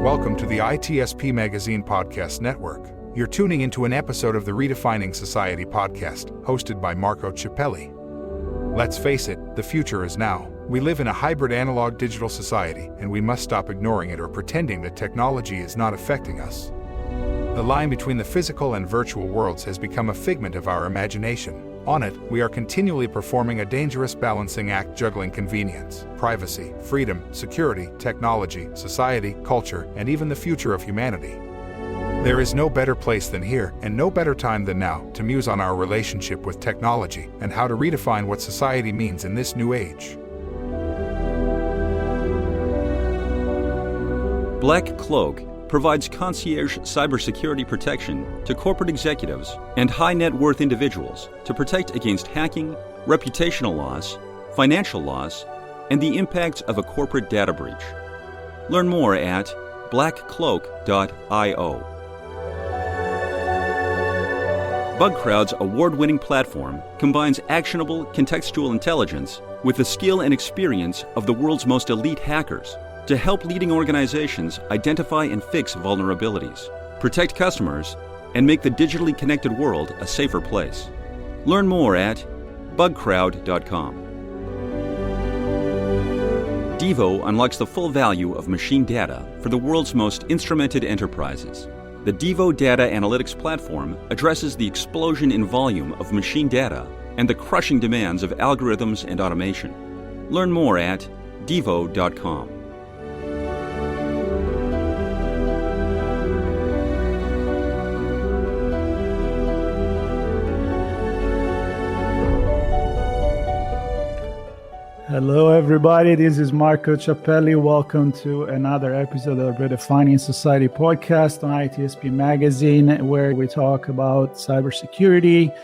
Welcome to the ITSP Magazine Podcast Network. You're tuning into an episode of the Redefining Society podcast, hosted by Marco Ciappelli. Let's face it, the future is now. We live in a hybrid analog-digital society, and we must stop ignoring it or pretending that technology is not affecting us. The line between the physical and virtual worlds has become a figment of our imagination. On it, we are continually performing a dangerous balancing act, juggling convenience, privacy, freedom, security, technology, society, culture, and even the future of humanity. There is no better place than here, and no better time than now, to muse on our relationship with technology and how to redefine what society means in this new age. Black Cloak provides concierge cybersecurity protection to corporate executives and high-net-worth individuals to protect against hacking, reputational loss, financial loss, and the impacts of a corporate data breach. Learn more at blackcloak.io. BugCrowd's award-winning platform combines actionable contextual intelligence with the skill and experience of the world's most elite hackers to help leading organizations identify and fix vulnerabilities, protect customers, and make the digitally connected world a safer place. Learn more at bugcrowd.com. Devo unlocks the full value of machine data for the world's most instrumented enterprises. The Devo Data Analytics Platform addresses the explosion in volume of machine data and the crushing demands of algorithms and automation. Learn more at devo.com. Hello, everybody. This is Marco Ciappelli. Welcome to another episode of Redefining Society podcast on ITSP Magazine, where we talk about cybersecurity,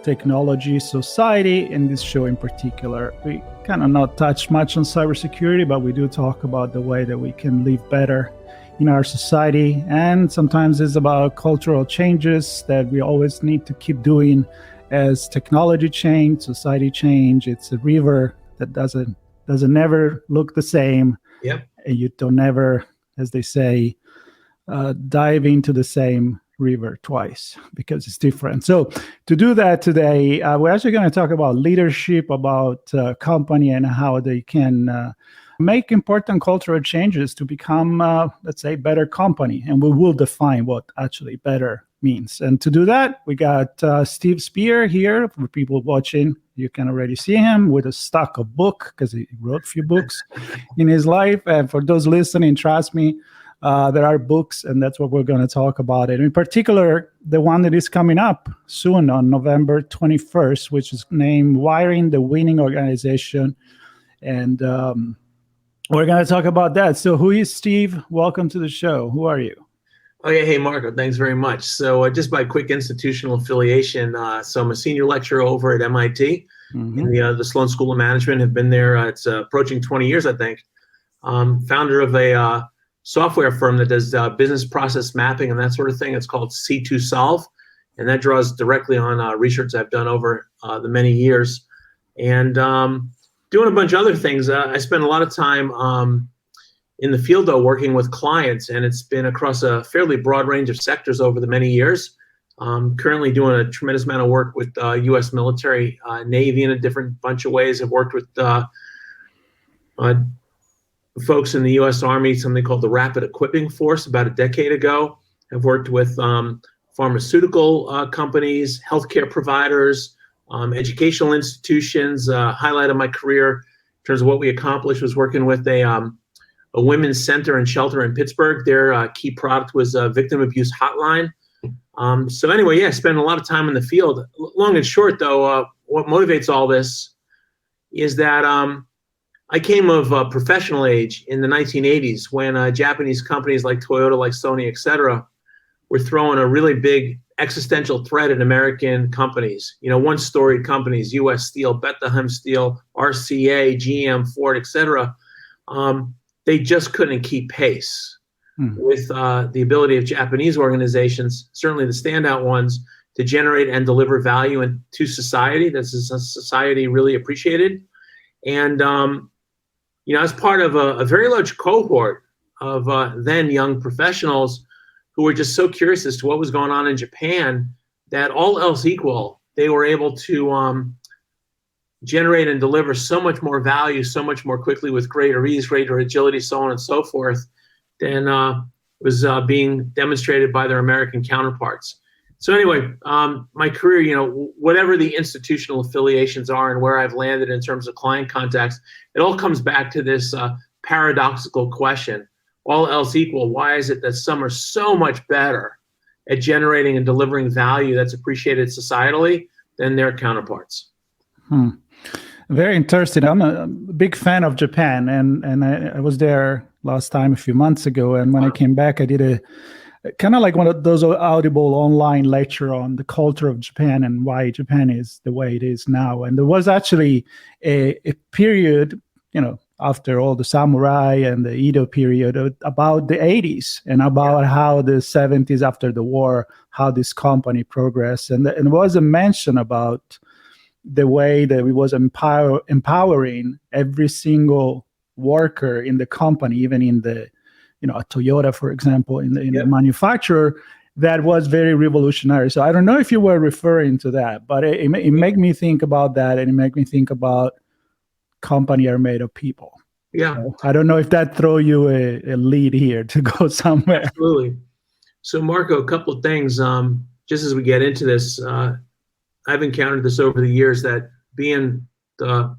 technology, society. In this show in particular, we kind of not touch much on cybersecurity, but we do talk about the way that we can live better in our society. And sometimes it's about cultural changes that we always need to keep doing as technology change, society change. It's a river that doesn't never look the same. Yep. And you don't never, as they say, dive into the same river twice because it's different. So to do that today, we're actually going to talk about leadership, about company and how they can make important cultural changes to become, let's say, better company. And we will define what actually better means. And to do that, we got Steve Spear here. For people watching, you can already see him with a stock of book because he wrote a few books in his life. And for those listening, trust me, there are books, and that's what we're going to talk about. And in particular, the one that is coming up soon on November 21st, which is named Wiring the Winning Organization. And we're going to talk about that. So who is Steve? Welcome to the show. Who are you? Oh, yeah. Hey, Marco, thanks very much. So just by quick institutional affiliation, so I'm a senior lecturer over at MIT in the Sloan School of Management. Have been there. It's approaching 20 years, I think. Founder of a software firm that does business process mapping and that sort of thing. It's called C2 Solve, and that draws directly on research I've done over the many years. And doing a bunch of other things. I spend a lot of time in the field, though, working with clients, and it's been across a fairly broad range of sectors over the many years. Currently doing a tremendous amount of work with U.S. military, Navy in a different bunch of ways. I've worked with folks in the U.S. Army, something called the Rapid Equipping Force about a decade ago. I've worked with pharmaceutical companies, healthcare providers, educational institutions. Highlight of my career in terms of what we accomplished was working with a women's center and shelter in Pittsburgh. Their key product was a victim abuse hotline. So anyway, yeah, I spend a lot of time in the field. Long and short, though, what motivates all this is that I came of professional age in the 1980s when Japanese companies like Toyota, like Sony, et cetera, were throwing a really big existential threat at American companies. You know, one-storied companies, U.S. Steel, Bethlehem Steel, RCA, GM, Ford, et cetera. They just couldn't keep pace with the ability of Japanese organizations, certainly the standout ones, to generate and deliver value to society. This is a society really appreciated. And, as part of a very large cohort of then young professionals who were just so curious as to what was going on in Japan that all else equal, they were able to generate and deliver so much more value, so much more quickly with greater ease, greater agility, so on and so forth, than was being demonstrated by their American counterparts. So anyway, my career, whatever the institutional affiliations are and where I've landed in terms of client contacts, it all comes back to this paradoxical question. All else equal, why is it that some are so much better at generating and delivering value that's appreciated societally than their counterparts? Very interesting. I'm a big fan of Japan, and I was there last time a few months ago, and when I came back, I did a kind of like one of those audible online lecture on the culture of Japan and why Japan is the way it is now. And there was actually a period, after all the samurai and the Edo period, about the 80s and about how the 70s after the war, how this company progressed. And there was a mention about the way that it was empowering every single worker in the company, even in the a Toyota, for example, in the manufacturer, that was very revolutionary. So I don't know if you were referring to that, but it made me think about that, and it made me think about company are made of people. Yeah. So I don't know if that throw you a lead here to go somewhere. Absolutely. So Marco, a couple of things, just as we get into this, I've encountered this over the years, that being the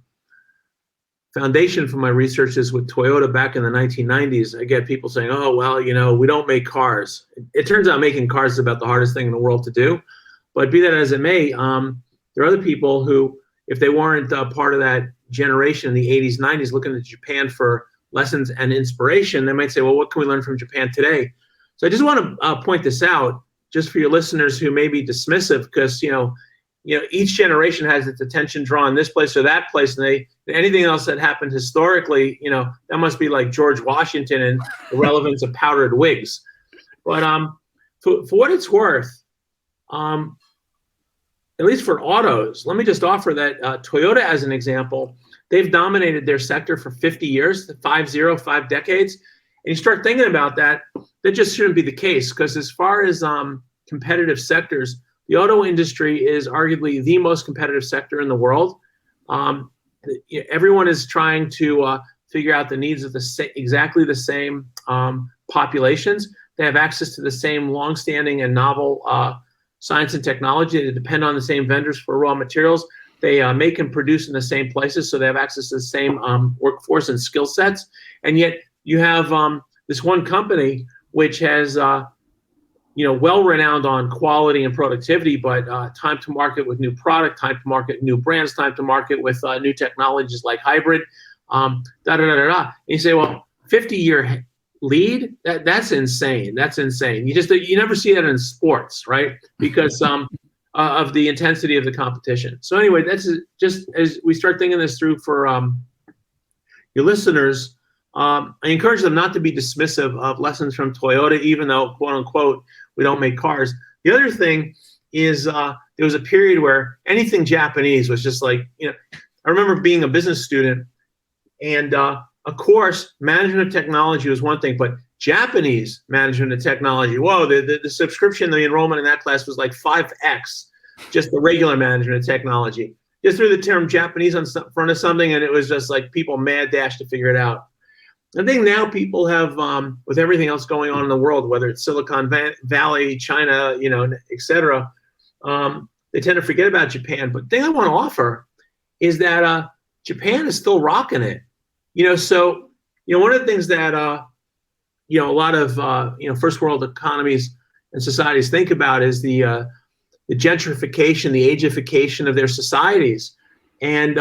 foundation for my research is with Toyota back in the 1990s. I get people saying, oh, well, we don't make cars. It turns out making cars is about the hardest thing in the world to do. But be that as it may, there are other people who, if they weren't part of that generation in the 80s, 90s, looking at Japan for lessons and inspiration, they might say, well, what can we learn from Japan today? So I just want to point this out just for your listeners who may be dismissive, because, each generation has its attention drawn this place or that place, and anything else that happened historically, that must be like George Washington and the relevance of powdered wigs. But for what it's worth, at least for autos, let me just offer that Toyota as an example. They've dominated their sector for 50 years, 5 decades. And you start thinking about that just shouldn't be the case, because as far as competitive sectors, the auto industry is arguably the most competitive sector in the world. Everyone is trying to figure out the needs of exactly the same populations. They have access to the same longstanding and novel science and technology. They depend on the same vendors for raw materials. They make and produce in the same places, so they have access to the same workforce and skill sets. And yet you have this one company which has well-renowned on quality and productivity, but time to market with new product, time to market new brands, time to market with new technologies like hybrid, And you say, well, 50-year lead, that's insane. That's insane. You never see that in sports, right? Because of the intensity of the competition. So anyway, that's just as we start thinking this through for your listeners. I encourage them not to be dismissive of lessons from Toyota, even though, quote unquote, we don't make cars. The other thing is there was a period where anything Japanese was just like, I remember being a business student, and of course, management of technology was one thing, but Japanese management of technology, whoa, the subscription, the enrollment in that class was like 5x just the regular management of technology. Just threw the term Japanese on front of something, and it was just like people mad dash to figure it out. I think now people have, with everything else going on in the world, whether it's Silicon Valley, China, et cetera, they tend to forget about Japan. But the thing I want to offer is that Japan is still rocking it. So one of the things that a lot of first world economies and societies think about is the gentrification, the ageification of their societies. And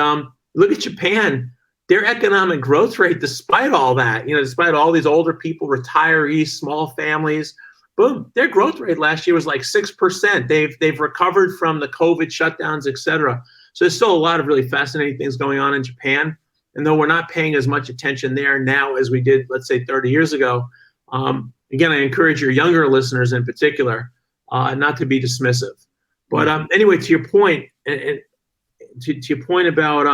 look at Japan. Their economic growth rate, despite all that, despite all these older people, retirees, small families, boom, their growth rate last year was like 6%. They've recovered from the COVID shutdowns, et cetera. So there's still a lot of really fascinating things going on in Japan. And though we're not paying as much attention there now as we did, let's say, 30 years ago, again, I encourage your younger listeners in particular not to be dismissive. But anyway, to your point, and to your point about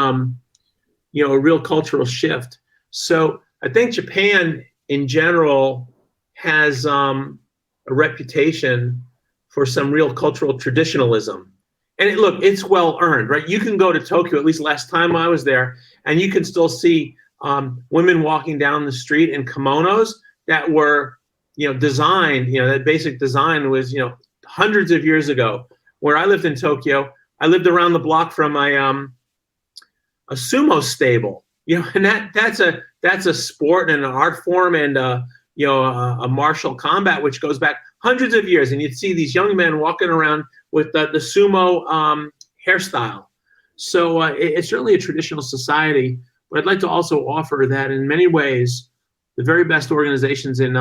a real cultural shift. So I think Japan in general, has a reputation for some real cultural traditionalism. And look, it's well earned, right? You can go to Tokyo, at least last time I was there, and you can still see women walking down the street in kimonos that were, designed, that basic design was, hundreds of years ago. Where I lived in Tokyo, I lived around the block from a sumo stable, and that's a sport and an art form and a martial combat which goes back hundreds of years, and you'd see these young men walking around with the sumo hairstyle. So it's certainly a traditional society, but I'd like to also offer that in many ways, the very best organizations in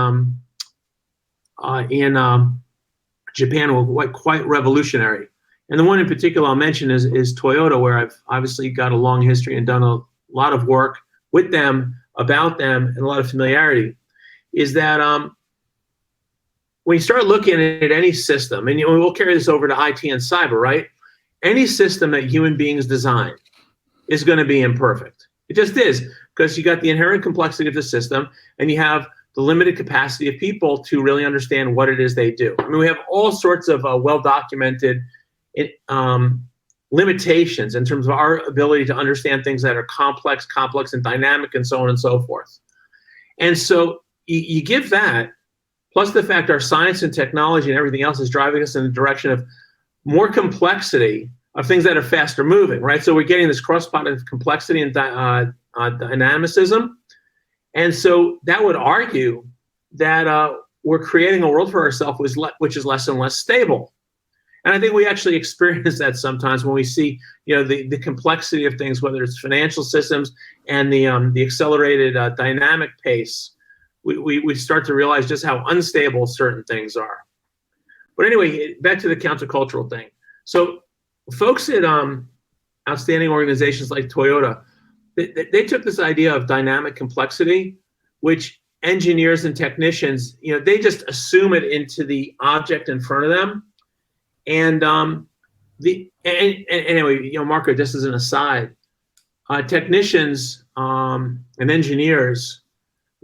Japan were quite revolutionary. And the one in particular I'll mention is Toyota, where I've obviously got a long history and done a lot of work with them, about them, and a lot of familiarity, is that when you start looking at any system, and we'll carry this over to IT and cyber, right? Any system that human beings design is going to be imperfect. It just is, because you got the inherent complexity of the system, and you have the limited capacity of people to really understand what it is they do. I mean, we have all sorts of well-documented limitations in terms of our ability to understand things that are complex, and dynamic, and so on and so forth. And so you give that, plus the fact our science and technology and everything else is driving us in the direction of more complexity of things that are faster moving, right? So we're getting this cross-pot of complexity and dynamicism. And so that would argue that we're creating a world for ourselves which is less and less stable. And I think we actually experience that sometimes when we see, the complexity of things, whether it's financial systems and the accelerated dynamic pace. We start to realize just how unstable certain things are. But anyway, back to the countercultural thing. So folks at outstanding organizations like Toyota, they took this idea of dynamic complexity, which engineers and technicians, they just assume it into the object in front of them. And anyway, Marco, just as an aside, technicians and engineers,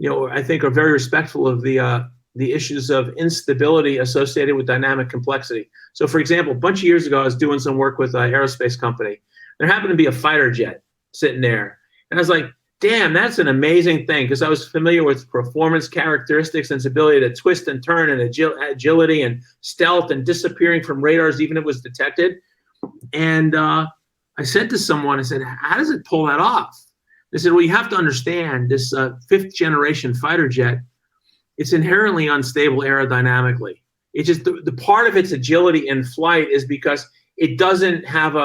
I think are very respectful of the issues of instability associated with dynamic complexity. So, for example, a bunch of years ago, I was doing some work with an aerospace company. There happened to be a fighter jet sitting there, and I was like, "Damn, that's an amazing thing," because I was familiar with performance characteristics and its ability to twist and turn and agility and stealth and disappearing from radars even if it was detected. And I said to someone, I said, "How does it pull that off?" They said, "Well, you have to understand this fifth generation fighter jet, it's inherently unstable aerodynamically. It just the part of its agility in flight is because it doesn't have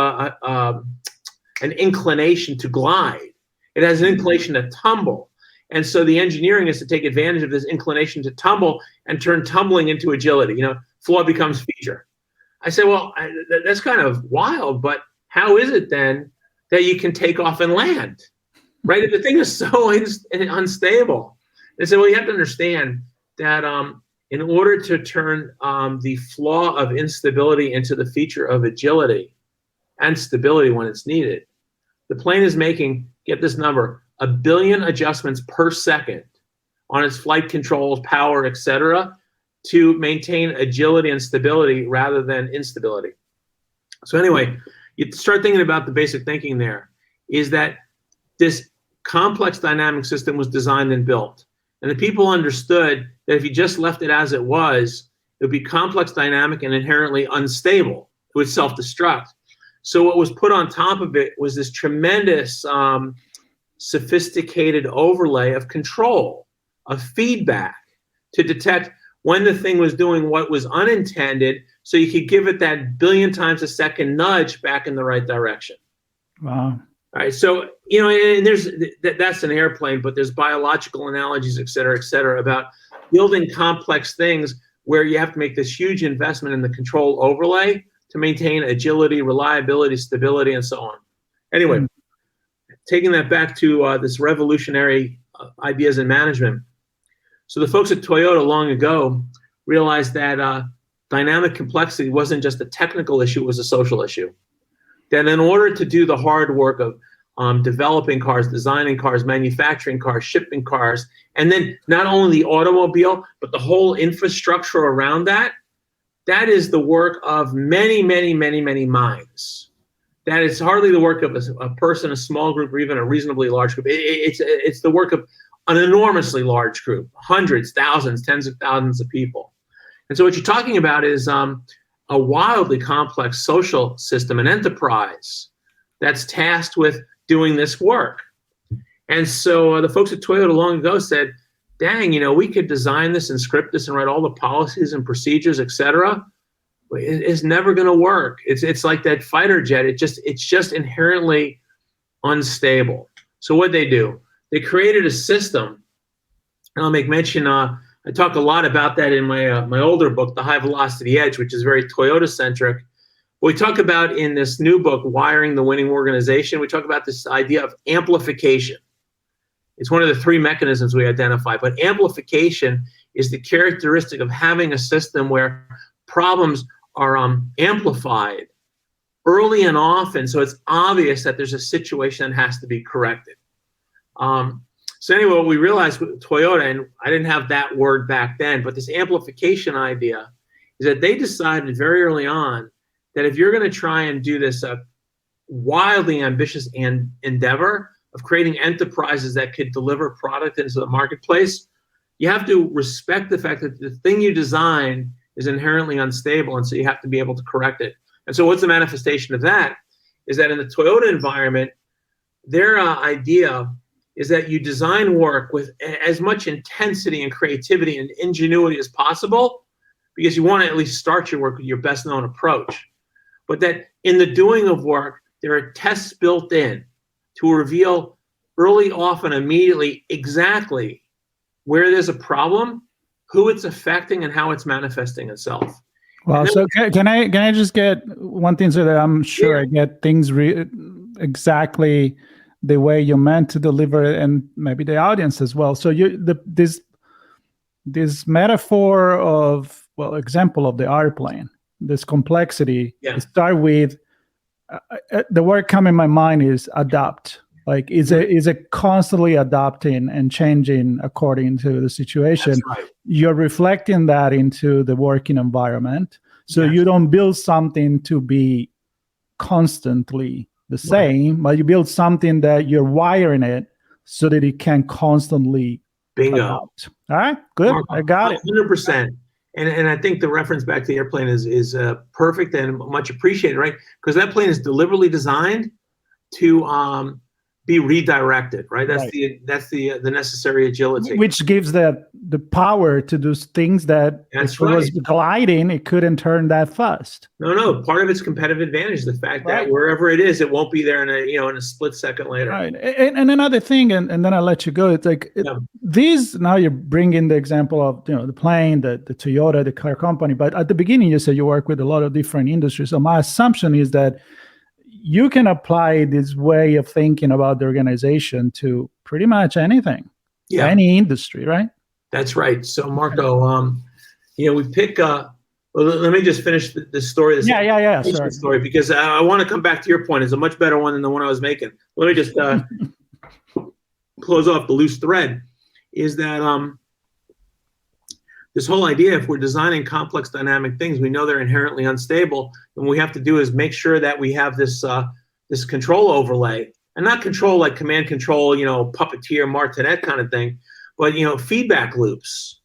an inclination to glide. It has an inclination to tumble. And so the engineering is to take advantage of this inclination to tumble and turn tumbling into agility. Flaw becomes feature." I said, "Well, that's kind of wild, but how is it then that you can take off and land?" Right? If the thing is so unstable. They said, "Well, you have to understand that in order to turn the flaw of instability into the feature of agility and stability when it's needed, the plane is making, get this number, 1 billion adjustments per second on its flight controls, power, etc., to maintain agility and stability rather than instability." So anyway, you start thinking about the basic thinking there is that this complex dynamic system was designed and built. And the people understood that if you just left it as it was, it would be complex, dynamic, and inherently unstable. It would self-destruct. So what was put on top of it was this tremendous sophisticated overlay of control, of feedback, to detect when the thing was doing what was unintended, so you could give it that billion times a second nudge back in the right direction. Wow. All right, so, and there's that's an airplane, but there's biological analogies, et cetera, about building complex things where you have to make this huge investment in the control overlay to maintain agility, reliability, stability, and so on. Anyway, taking that back to this revolutionary ideas in management. So the folks at Toyota long ago realized that dynamic complexity wasn't just a technical issue, it was a social issue. That in order to do the hard work of developing cars, designing cars, manufacturing cars, shipping cars, and then not only the automobile, but the whole infrastructure around that. That is the work of many, many, many, many minds. That is hardly the work of a person, a small group, or even a reasonably large group. It's the work of an enormously large group, hundreds, thousands, tens of thousands of people. And so what you're talking about is a wildly complex social system, an enterprise that's tasked with doing this work. And so the folks at Toyota long ago said, dang, we could design this and script this and write all the policies and procedures, et cetera. But it's never going to work. It's like that fighter jet. It's just inherently unstable. So what they do, they created a system. And I'll make mention, I talk a lot about that in my older book, The High Velocity Edge, which is very Toyota-centric. We talk about in this new book, Wiring the Winning Organization, we talk about this idea of amplification. It's one of the three mechanisms we identify, but amplification is the characteristic of having a system where problems are amplified early and often, so it's obvious that there's a situation that has to be corrected. So anyway, what we realized with Toyota, and I didn't have that word back then, but this amplification idea is that they decided very early on that if you're going to try and do this wildly ambitious endeavor of creating enterprises that could deliver product into the marketplace, you have to respect the fact that the thing you design is inherently unstable, and so you have to be able to correct it. And so what's the manifestation of that is that in the Toyota environment, their idea is that you design work with as much intensity and creativity and ingenuity as possible, because you want to at least start your work with your best known approach. But that in the doing of work, there are tests built in to reveal early, often, immediately exactly where there's a problem, who it's affecting, and how it's manifesting itself. Well, so can I just get one thing so that I'm sure I get things exactly the way you meant to deliver it, and maybe the audience as well. So this metaphor of, example of the airplane, this complexity, start with the word come in my mind is adapt. Like is it constantly adapting and changing according to the situation. That's right. You're reflecting that into the working environment. So you don't build something to be constantly the same, but you build something that you're wiring it so that it can constantly adapt. All right, good. I got it. 100%. And I think the reference back to the airplane is perfect and much appreciated, right? Because that plane is deliberately designed to be redirected, right? That's the necessary agility, which gives the power to do things that if it was gliding, it couldn't turn that fast. No. Part of its competitive advantage is the fact that wherever it is, it won't be there in a split second later. Right. And another thing, and then I'll let you go. It's like these. Now you're bringing the example of the plane, the Toyota, the car company. But at the beginning, you said you work with a lot of different industries. So my assumption is that you can apply this way of thinking about the organization to pretty much anything, any industry, right? That's right. So Marco, we pick. Well, let me just finish the story. Sorry. Story, because I want to come back to your point. It's a much better one than the one I was making. Let me just close off the loose thread. Is that this whole idea, if we're designing complex dynamic things, we know they're inherently unstable, and what we have to do is make sure that we have this this control overlay, and not control like command control, puppeteer, martinet kind of thing, but feedback loops.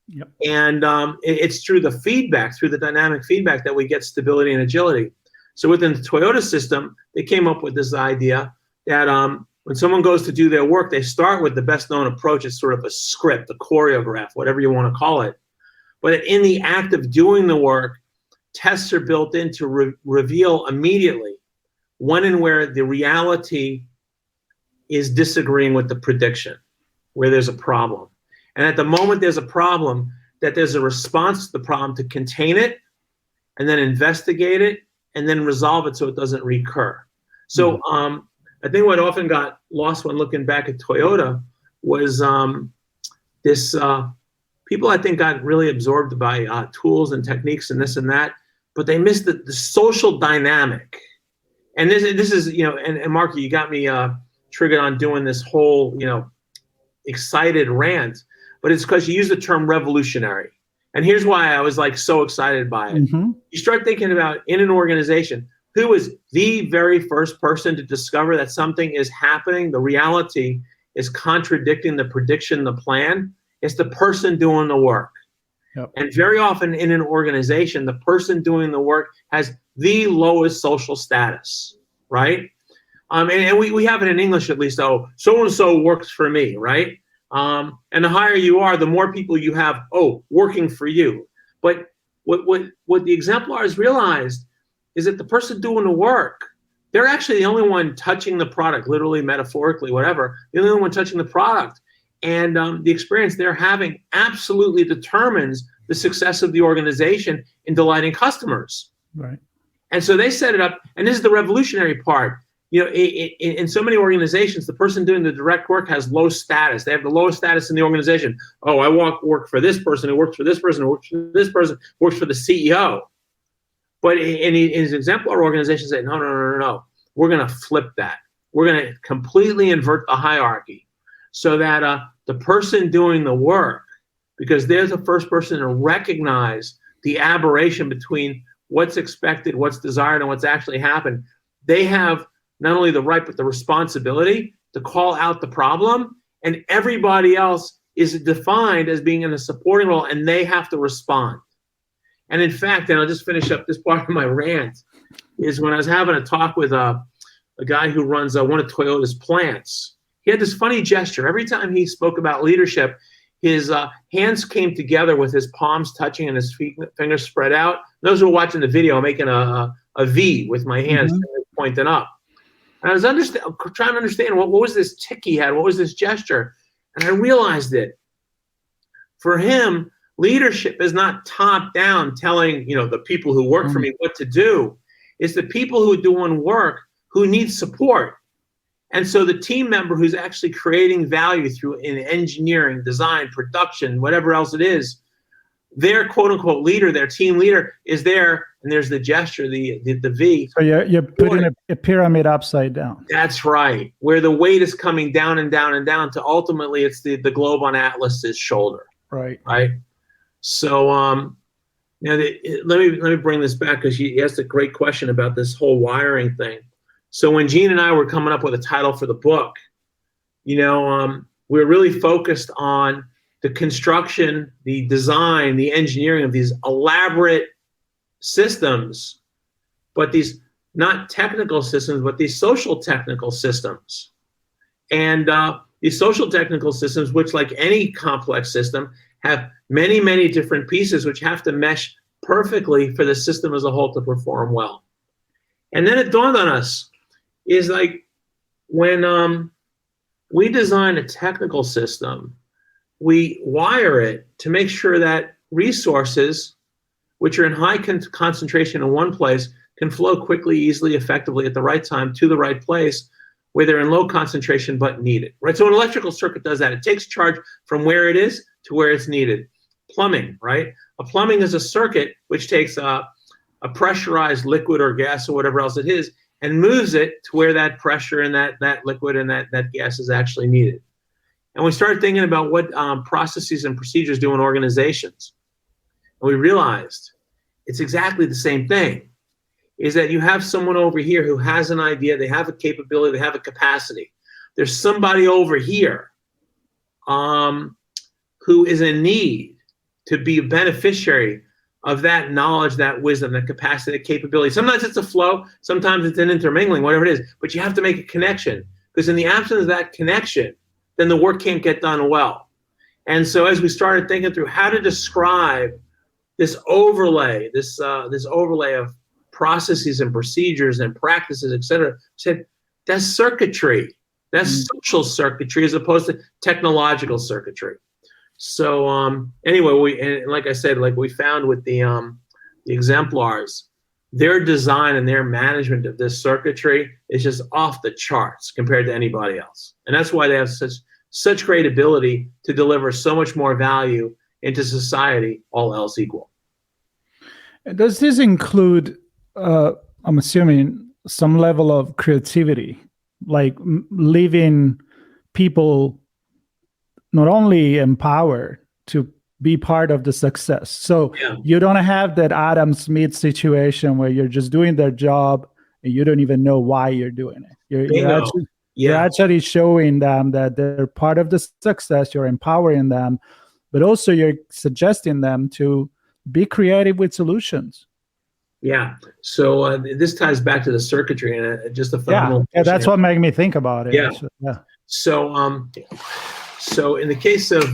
Yep. And it's through the feedback, through the dynamic feedback, that we get stability and agility. So within the Toyota system, they came up with this idea that when someone goes to do their work, they start with the best known approach. It's sort of a script, a choreograph, whatever you want to call it. But in the act of doing the work, tests are built in to reveal immediately when and where the reality is disagreeing with the prediction, where there's a problem. And at the moment there's a problem, that there's a response to the problem to contain it, and then investigate it, and then resolve it so it doesn't recur. So I think what often got lost when looking back at Toyota was this people, I think, got really absorbed by tools and techniques and this and that, but they missed the social dynamic And this is, and Mark, you got me triggered on doing this whole, excited rant, but it's because you use the term revolutionary. And here's why I was like so excited by it. Mm-hmm. You start thinking about in an organization, who is the very first person to discover that something is happening, the reality is contradicting the prediction, the plan? It's the person doing the work. Yep. And very often in an organization, the person doing the work has the lowest social status, right? And we have it in English at least, so-and-so works for me, right? And the higher you are, the more people you have, working for you. But what the exemplars realized is that the person doing the work, they're actually the only one touching the product, literally, metaphorically, whatever. They're the only one touching the product. And the experience they're having absolutely determines the success of the organization in delighting customers. Right. And so they set it up, and this is the revolutionary part. In so many organizations, the person doing the direct work has low status. They have the lowest status in the organization. Oh, I work for this person, who works for this person, who works for this person, works for the CEO. But in his exemplar organization, say, no. We're going to flip that. We're going to completely invert the hierarchy so that the person doing the work, because they're the first person to recognize the aberration between what's expected, what's desired, and what's actually happened, they have not only the right, but the responsibility to call out the problem, and everybody else is defined as being in a supporting role, and they have to respond. And in fact, and I'll just finish up this part of my rant, is when I was having a talk with a guy who runs one of Toyota's plants. He had this funny gesture. Every time he spoke about leadership, his hands came together with his palms touching and his fingers spread out. Those who are watching the video, I'm making a V with my hands pointing up. And I was trying to understand what was this tick he had? What was this gesture? And I realized it. For him, leadership is not top down telling the people who work for me what to do. It's the people who are doing work who need support. And so the team member who's actually creating value through in engineering, design, production, whatever else it is, their quote unquote leader, their team leader is there, and there's the gesture, the V. So you're putting a pyramid upside down. That's right, where the weight is coming down and down and down to ultimately it's the globe on Atlas's shoulder. Right. Right. So let me bring this back, because you asked a great question about this whole wiring thing. So when Gene and I were coming up with a title for the book, we're really focused on the construction, the design, the engineering of these elaborate systems, but these not technical systems, but these social technical systems. And these social technical systems, which like any complex system, have many, many different pieces which have to mesh perfectly for the system as a whole to perform well. And then it dawned on us, is like when we design a technical system, we wire it to make sure that resources, which are in high concentration in one place, can flow quickly, easily, effectively at the right time to the right place where they're in low concentration but needed. Right? So an electrical circuit does that. It takes charge from where it is to where it's needed. Plumbing, right? A plumbing is a circuit which takes a pressurized liquid or gas or whatever else it is and moves it to where that pressure and that liquid and that gas is actually needed. And we started thinking about what processes and procedures do in organizations. And we realized it's exactly the same thing, is that you have someone over here who has an idea, they have a capability, they have a capacity. There's somebody over here who is in need to be a beneficiary of that knowledge, that wisdom, that capacity, that capability. Sometimes it's a flow, sometimes it's an intermingling, whatever it is, but you have to make a connection, because in the absence of that connection, then the work can't get done well. And so as we started thinking through how to describe this overlay, this overlay of processes and procedures and practices, et cetera, said that's circuitry, that's social circuitry as opposed to technological circuitry. So anyway, and like I said, like we found with the exemplars, their design and their management of this circuitry is just off the charts compared to anybody else. And that's why they have such great ability to deliver so much more value into society, all else equal. Does this include, I'm assuming, some level of creativity, like leaving people not only empowered to be part of the success. So you don't have that Adam Smith situation where you're just doing their job and you don't even know why you're doing it. You're actually showing them that they're part of the success. You're empowering them, but also you're suggesting them to be creative with solutions. Yeah. So this ties back to the circuitry and just a phenomenal. Yeah, that's what made me think about it. Yeah. Actually. Yeah. So in the case of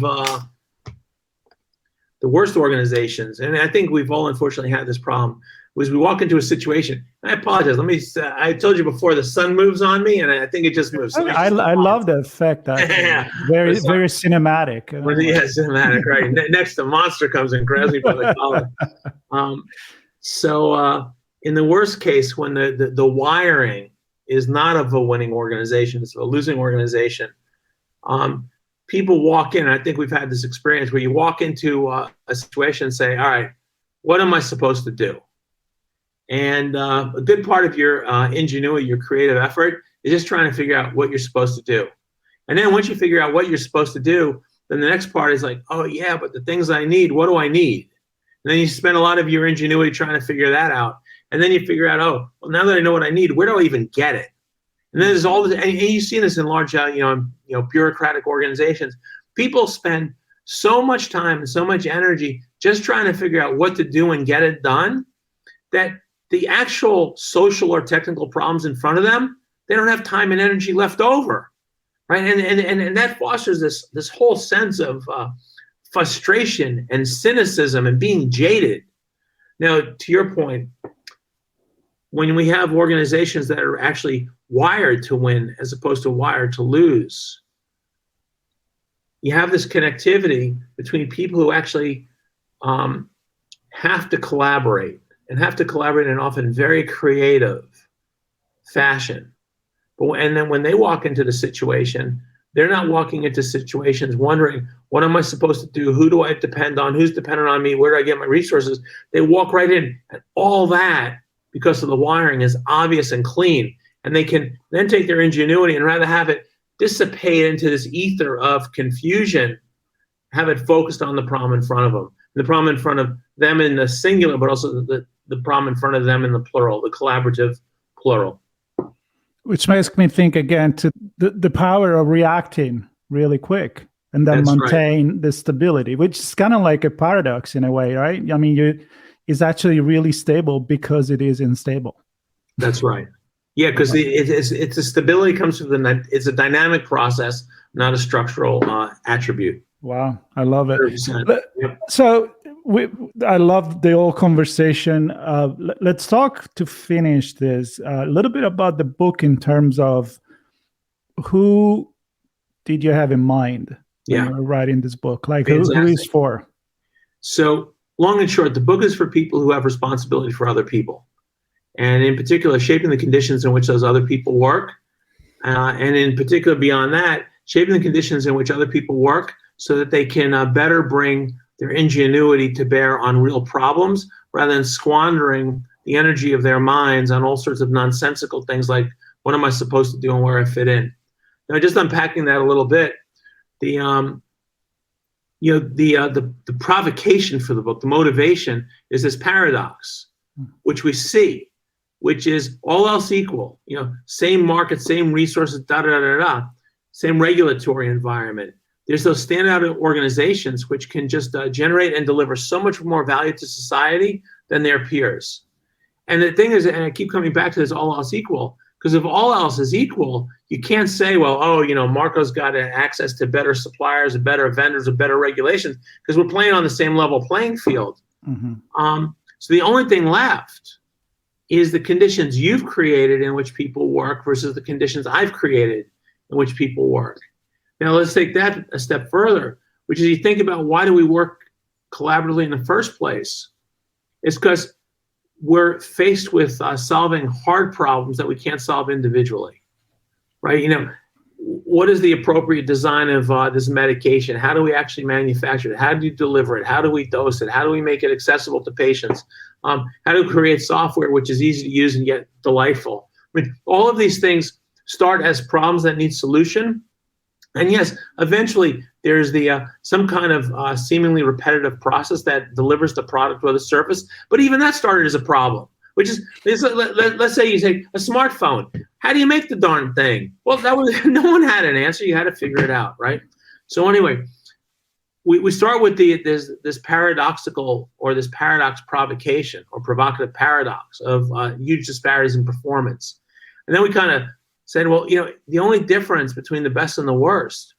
the worst organizations, and I think we've all unfortunately had this problem, was we walk into a situation. I apologize. I told you before, the sun moves on me, and I think it just moves. So I love the effect. Very cinematic. Yeah, cinematic, right. Next, the monster comes and grabs me by the collar. So in the worst case, when the wiring is not of a winning organization, it's a losing organization, people walk in. I think we've had this experience where you walk into a situation and say, all right, what am I supposed to do? And a good part of your ingenuity, your creative effort, is just trying to figure out what you're supposed to do. And then once you figure out what you're supposed to do, then the next part is like, oh yeah, but the things I need, what do I need? And then you spend a lot of your ingenuity trying to figure that out. And then you figure out, oh, well, now that I know what I need, where do I even get it? And then there's all this, and you've seen this in large, bureaucratic organizations. People spend so much time and so much energy just trying to figure out what to do and get it done, that the actual social or technical problems in front of them, they don't have time and energy left over, right? And that fosters this whole sense of frustration and cynicism and being jaded. Now, to your point, when we have organizations that are actually wired to win as opposed to wired to lose, you have this connectivity between people who actually have to collaborate and have to collaborate in an often very creative fashion. And then when they walk into the situation, they're not walking into situations wondering, what am I supposed to do? Who do I depend on? Who's dependent on me? Where do I get my resources? They walk right in, and all that, because of the wiring, is obvious and clean. And they can then take their ingenuity and rather have it dissipate into this ether of confusion, have it focused on the problem in front of them. The problem in front of them in the singular, but also the problem in front of them in the plural, the collaborative plural. Which makes me think again to the power of reacting really quick and then maintain the stability, which is kind of like a paradox in a way, right? I mean, it's actually really stable because it is unstable. That's right. Yeah, because it's a stability comes from it's a dynamic process, not a structural attribute. Wow, I love it. Yep. So I love the whole conversation. Let's talk, to finish this, a little bit about the book in terms of who did you have in mind when you were writing this book? Like who is for? So long and short, the book is for people who have responsibility for other people. And in particular, shaping the conditions in which those other people work. And in particular, beyond that, shaping the conditions in which other people work so that they can better bring their ingenuity to bear on real problems rather than squandering the energy of their minds on all sorts of nonsensical things like, what am I supposed to do and where I fit in? Now, just unpacking that a little bit, the provocation for the book, the motivation, is this paradox, which we see, which is all else equal, same market, same resources, same regulatory environment. There's those standout organizations which can just generate and deliver so much more value to society than their peers. And the thing is, and I keep coming back to this all else equal, because if all else is equal, you can't say, well, Marco's got access to better suppliers and better vendors and better regulations, because we're playing on the same level playing field. Mm-hmm. So the only thing left is the conditions you've created in which people work versus the conditions I've created in which people work. Now, let's take that a step further, which is you think about, why do we work collaboratively in the first place? It's because we're faced with solving hard problems that we can't solve individually, right? What is the appropriate design of this medication? How do we actually manufacture it? How do you deliver it? How do we dose it? How do we make it accessible to patients? How do we create software which is easy to use and yet delightful? I mean, all of these things start as problems that need solution. And yes, eventually there's the some kind of seemingly repetitive process that delivers the product or the service. But even that started as a problem, which is let's say you take a smartphone. How do you make the darn thing? Well, that was no one had an answer. You had to figure it out, right? So anyway, we start with this paradoxical or this paradox provocation or provocative paradox of huge disparities in performance, and then we kind of said, well, the only difference between the best and the worst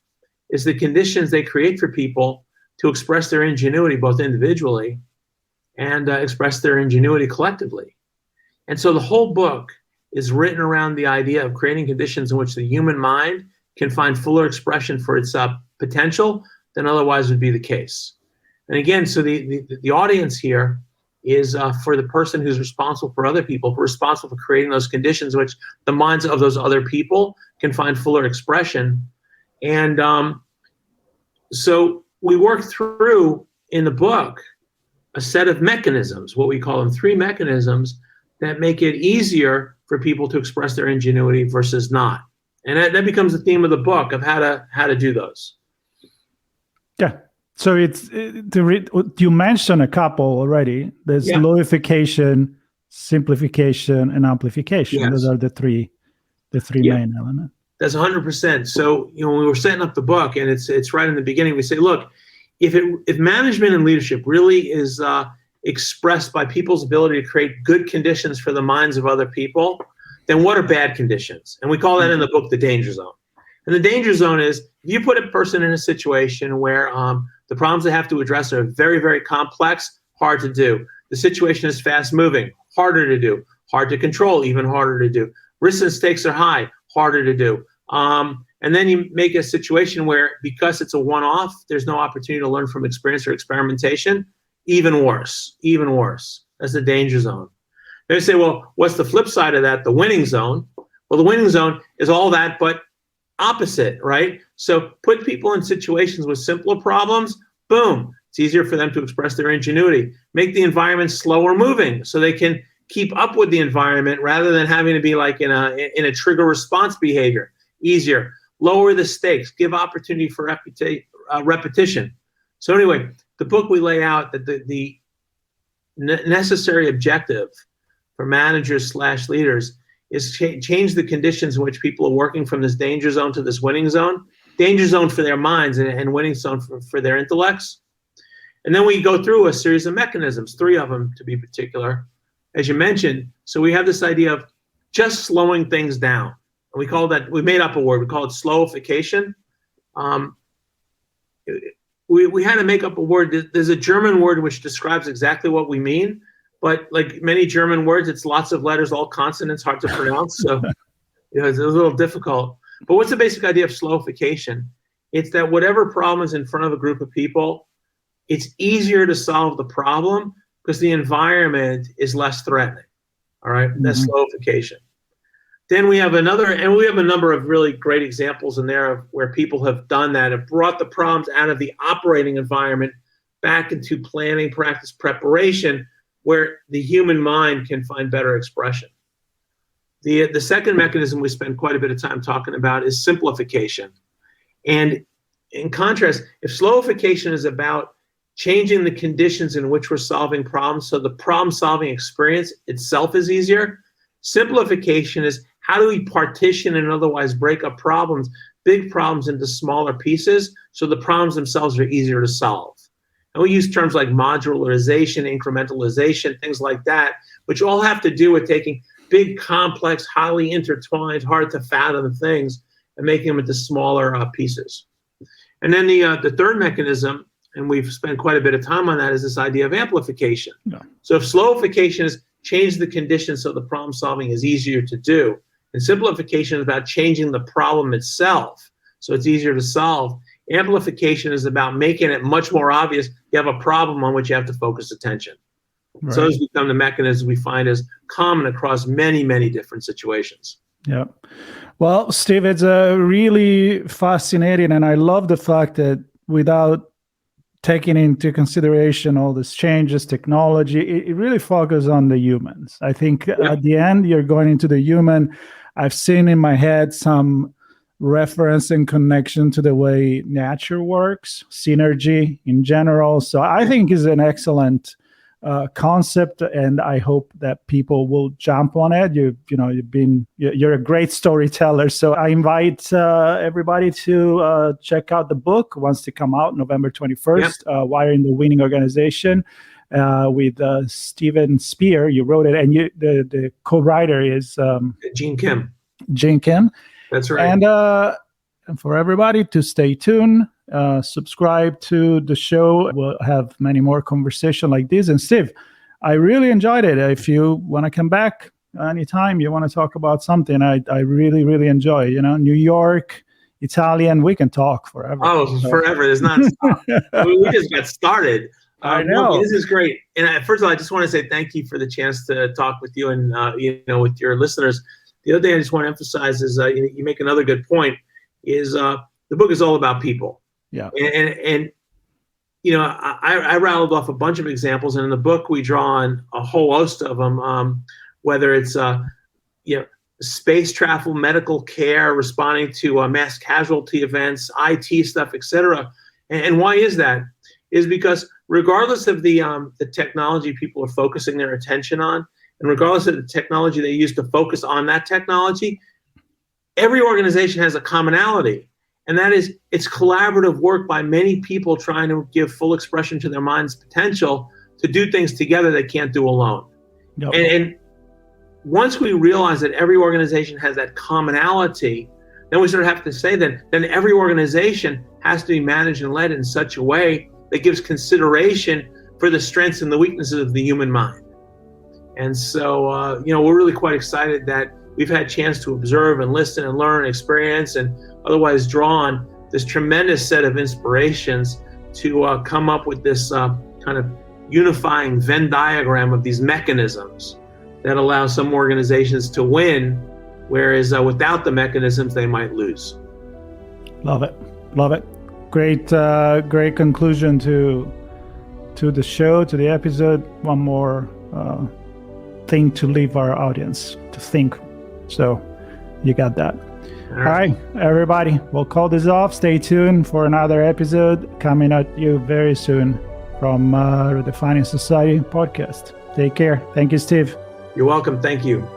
is the conditions they create for people to express their ingenuity, both individually and express their ingenuity collectively. And so the whole book is written around the idea of creating conditions in which the human mind can find fuller expression for its potential than otherwise would be the case. And again, so the audience here is for the person who's responsible for other people, responsible for creating those conditions in which the minds of those other people can find fuller expression. And so we work through in the book a set of mechanisms, what we call them 3 mechanisms that make it easier for people to express their ingenuity versus not. And that becomes the theme of the book of how to do those. Yeah. So you mentioned a couple already. There's Slowification, simplification, and amplification. Yes. Those are the three main elements. That's 100%. So when we were setting up the book, and it's right in the beginning, we say, look, if management and leadership really is expressed by people's ability to create good conditions for the minds of other people, then what are bad conditions? And we call that in the book the danger zone. And the danger zone is if you put a person in a situation where the problems they have to address are very, very complex, hard to do. The situation is fast moving, harder to do, hard to control, even harder to do. Risks and stakes are high, harder to do. And then you make a situation where because it's a one-off, there's no opportunity to learn from experience or experimentation, even worse. That's the danger zone. They say, well, what's the flip side of that? The winning zone. Well, the winning zone is all that, but opposite, right? So put people in situations with simpler problems, boom, it's easier for them to express their ingenuity. Make the environment slower moving so they can keep up with the environment rather than having to be like in a trigger response behavior. Easier. Lower the stakes. Give opportunity for repetition. So anyway, the book we lay out that the necessary objective for managers/leaders is change the conditions in which people are working from this danger zone to this winning zone. Danger zone for their minds and winning zone for their intellects. And then we go through a series of mechanisms, 3 of them to be particular, as you mentioned. So we have this idea of just slowing things down. And we call that, we made up a word, we call it slowification. We had to make up a word. There's a German word which describes exactly what we mean. But like many German words, it's lots of letters, all consonants, hard to pronounce. So it's a little difficult. But what's the basic idea of slowification? It's that whatever problem is in front of a group of people, it's easier to solve the problem because the environment is less threatening. All right, that's slowification. Then we have a number of really great examples in there of where people have done that, have brought the problems out of the operating environment back into planning, practice, preparation, where the human mind can find better expression. The second mechanism we spend quite a bit of time talking about is simplification. And in contrast, if slowification is about changing the conditions in which we're solving problems so the problem-solving experience itself is easier, simplification is how do we partition and otherwise break up problems, big problems, into smaller pieces so the problems themselves are easier to solve. And we use terms like modularization, incrementalization, things like that, which all have to do with taking big, complex, highly intertwined, hard to fathom things and making them into smaller pieces. And then the third mechanism, and we've spent quite a bit of time on that, is this idea of amplification. Yeah. So if slowification is change the conditions so the problem solving is easier to do, and simplification is about changing the problem itself so it's easier to solve, amplification is about making it much more obvious you have a problem on which you have to focus attention. Right. So those become the mechanisms we find as common across many, many different situations. Yeah. Well, Steve, it's really fascinating. And I love the fact that without taking into consideration all these changes, technology, it really focuses on the humans. I think at the end, you're going into the human. I've seen in my head some reference and connection to the way nature works, synergy in general. So I think is an excellent concept, and I hope that people will jump on it. You're a great storyteller, so I invite everybody to check out the book once they come out, November 21st. Wiring the Winning Organization with Steven Spear. You wrote it, and the co-writer is Gene Kim. Gene Kim. That's right. And for everybody to stay tuned. Subscribe to the show. We'll have many more conversations like this. And Steve, I really enjoyed it. If you want to come back anytime you want to talk about something, I really, really enjoy. New York, Italian, we can talk forever. Oh, forever. There's not stop. We just got started. I know. This is great. And first of all, I just want to say thank you for the chance to talk with you and with your listeners. The other thing I just want to emphasize is you make another good point. Is the book is all about people. Yeah. And I rattled off a bunch of examples, and in the book we draw on a whole host of them, whether it's space travel, medical care, responding to mass casualty events, IT stuff, etc. And why is that? Is because regardless of the technology people are focusing their attention on, and regardless of the technology they use to focus on that technology, every organization has a commonality. And that is, it's collaborative work by many people trying to give full expression to their mind's potential to do things together they can't do alone. Yep. And once we realize that every organization has that commonality, then we sort of have to say then every organization has to be managed and led in such a way that gives consideration for the strengths and the weaknesses of the human mind. And so, we're really quite excited that we've had a chance to observe and listen and learn and experience and otherwise draw on this tremendous set of inspirations to come up with this kind of unifying Venn diagram of these mechanisms that allow some organizations to win, whereas without the mechanisms, they might lose. Love it. Love it. Great conclusion to the show, to the episode. One more thing to leave our audience to think. So you got that. All right, everybody, we'll call this off. Stay tuned for another episode coming at you very soon from Redefining Society podcast. Take care. Thank you, Steve. You're welcome. Thank you.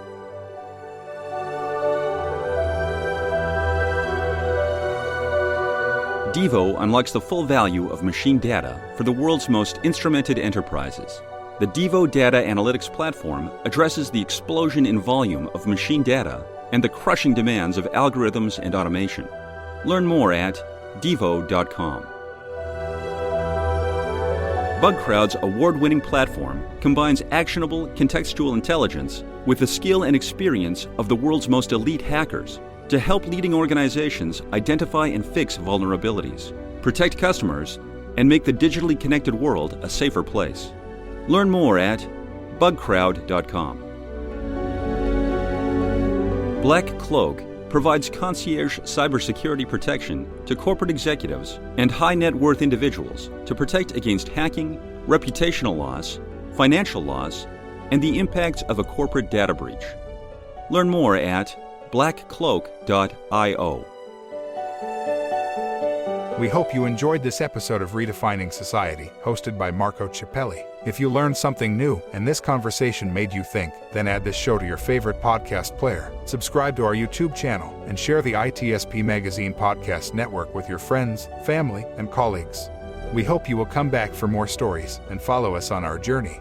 Devo unlocks the full value of machine data for the world's most instrumented enterprises. The Devo Data Analytics Platform addresses the explosion in volume of machine data and the crushing demands of algorithms and automation. Learn more at devo.com. BugCrowd's award-winning platform combines actionable contextual intelligence with the skill and experience of the world's most elite hackers to help leading organizations identify and fix vulnerabilities, protect customers, and make the digitally connected world a safer place. Learn more at bugcrowd.com. Black Cloak provides concierge cybersecurity protection to corporate executives and high net worth individuals to protect against hacking, reputational loss, financial loss, and the impacts of a corporate data breach. Learn more at blackcloak.io. We hope you enjoyed this episode of Redefining Society, hosted by Marco Cippelli. If you learned something new and this conversation made you think, then add this show to your favorite podcast player, subscribe to our YouTube channel, and share the ITSP Magazine podcast network with your friends, family, and colleagues. We hope you will come back for more stories and follow us on our journey.